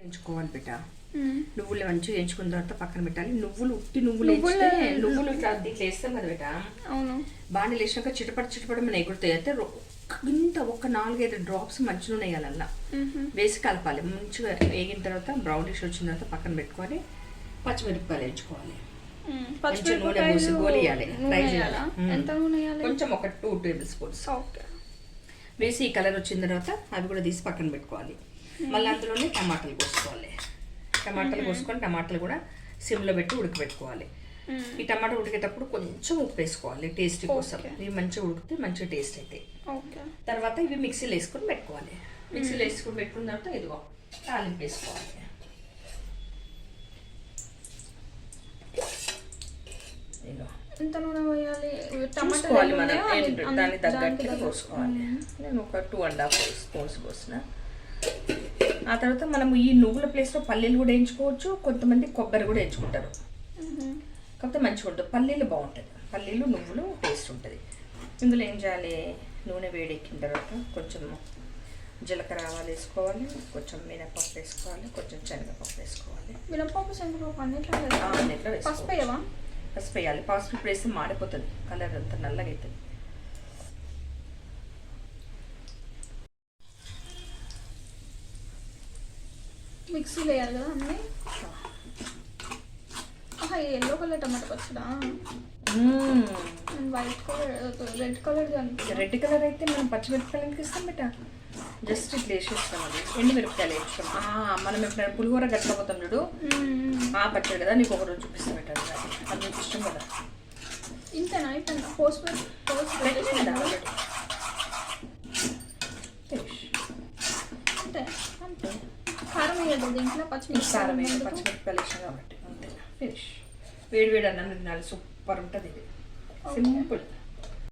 ఎంచుకోవాలి బిడ్డ. నువ్వులు మంచిగా ఎంచుకున్న తర్వాత పక్కన పెట్టాలి. నువ్వులు ఇట్లా దీంట్లో వేస్తాం కదా బిడ్డ. అవును. బాగా వేసినాక చిటపడి మన ఎగురుతాయి. అయితే ఇంత ఒక 4-5 డ్రాప్స్ మంచి నూనె వేయాలల్లా వేసి కలపాలి. మంచిగా వేగిన తర్వాత బ్రౌనిష్ వచ్చిన తర్వాత పక్కన పెట్టుకొని పచ్చిమిరపకాయలు వేయించుకోవాలి. కొంచెం నూనె పోసి గోలియాలి. కొంచెం ఒక 2 టేబుల్ స్పూన్స్ వేసి ఈ కలర్ వచ్చిన తర్వాత అవి కూడా తీసి పక్కన పెట్టుకోవాలి. మళ్ళీ అందులోనే టమాటాలు కోసుకోవాలి. టమాటాలు కూడా సిమ్లో పెట్టి ఉడకబెట్టుకోవాలి. ఈ టమాటా ఉడికేటప్పుడు కొంచెం ఉప్పు వేసుకోవాలి టేస్ట్ కోసం. ఇవి మంచిగా ఉడికితే మంచిగా టేస్ట్ అవుతాయి. తర్వాత ఇవి మిక్సీలో వేసుకొని పెట్టుకోవాలి. మిక్సీలో వేసుకొని పెట్టుకున్న తర్వాత ఇదిగో తాలింపు వేసుకోవాలి. ఎంత నూనె పోయాలి? చూసుకోవాలి మనం దాన్ని తగ్గట్టుగా పోసుకోవాలి. నేను ఒక 2.5 స్పూన్స్ పోసిన. ఆ తర్వాత మనం ఈ నువ్వుల ప్లేస్లో పల్లీలు కూడా వేయించుకోవచ్చు. కొంతమంది కొబ్బరి కూడా వేయించుకుంటారు. కాకపోతే మంచిగా ఉంటుంది. పల్లీలు బాగుంటుంది. పల్లీలు నువ్వులు టేస్ట్ ఉంటుంది. ఇందులో ఏం చేయాలి? నూనె వేడెక్కిన తర్వాత కొంచెం జీలకర్ర ఆవాలు వేసుకోవాలి. కొంచెం మినపప్పు వేసుకోవాలి. కొంచెం శనగపప్పు వేసుకోవాలి. మినపప్పు శనగపప్పు అన్నిట్లో పసుపు వేయాలి. పసుపు ఇప్పుడు వేస్తే మాడిపోతుంది. కలర్ అంతా నల్లగా అవుతుంది. మిక్సీలో వేయాలి కదా అన్నీ. ఎల్లో కలర్ టమాటా పచ్చడా? వైట్ కలర్ రెడ్ కలర్ అయితే మనం పచ్చిమిరపకాయలకి ఇస్తాం బెట. జస్ట్ ఇట్లా వేసేస్తాం. అది ఎండుమిరపకాయలు వేస్తాం. మనం ఎప్పుడైనా పులిహోర గట్టకపోతాం చూడు, ఆ పచ్చడి కదా. నీకు ఒకరోజు చూపిస్తాం బెట. అది నీకు ఇష్టం కదా. ఇంతేనా? అయిపోయిందా? పోస్ట్ కదా అంతే. కారం వేయదు దీంట్లో. కారం వేయాలి. పచ్చిమిరపకాయలు వేసాం కాబట్టి అంతే. ఫినిష్. వేడి అన్నం తినాలి. సూపర్ ఉంటుంది ఇది. సింపుల్.